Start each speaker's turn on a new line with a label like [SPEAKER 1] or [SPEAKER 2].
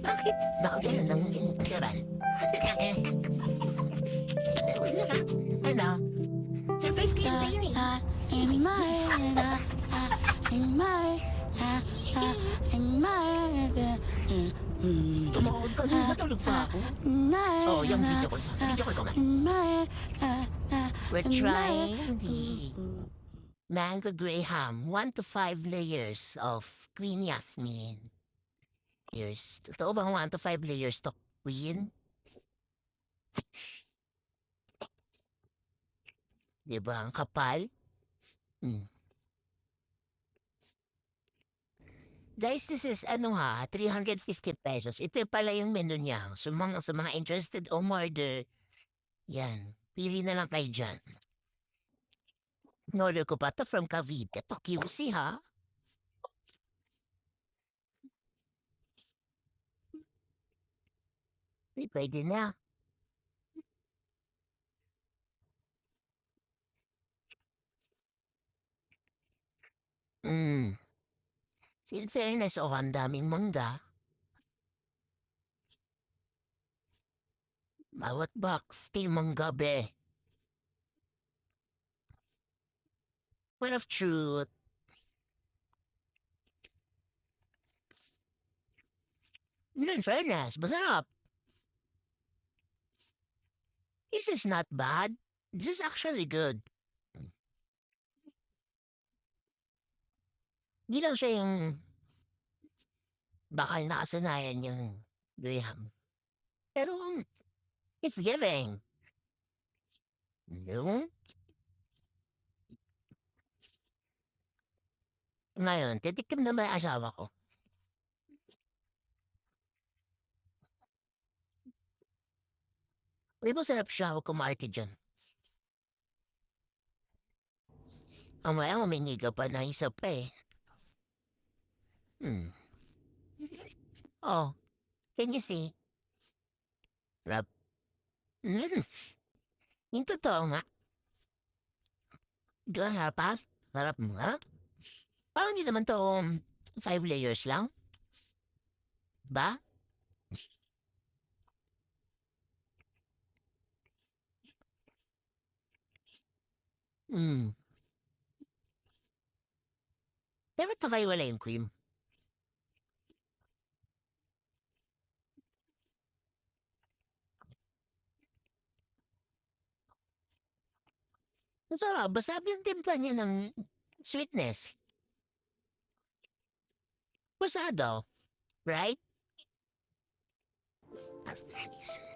[SPEAKER 1] Bakit? Baka ganun ang literal. Ano? Surprise ko yun sa'yo eh.
[SPEAKER 2] In my in my in my
[SPEAKER 1] Tumawag ka nun, natulog pa ako. So, yung video call sa video call ko nga. We're trying the Mango Graham 1 to 5 layers of Queen Yasmin. Here's, totoo bang 1 to 5 layers to Queen? Diba ang kapal? Hmm. Guys, this is 350 pesos. Ito pala yung menu niya. Sa mga interested umorder, yan, pili na lang kayo dyan. Inorder ko pa to from Cavite. Ito, QC ha? Pwede na. Hmm. In fairness, ang daming mangga. Bawat box, may mangga be. One of truth. In fairness, masarap. This is not bad. This is actually good. Hindi lang siya yung bakal nakasanayan yung Graham. Pero, it's giving. No? Ngayon, titikim na ba yung asawa ko? Uy, masarap siya. Huwag kumarte dyan. Mamaya humingi ka pa na isa pa eh. Hmm. Oh, can you see? Rap. Mm. Yung totoo nga. Di ba harap ha? Harap mo nga. Parang hindi naman to 5 layers lang. Ba? Hmm. Dapat na kayo wala yung cream. Masarap. Basta yung timpla niya ng sweetness. Pasado. Right? That's nice.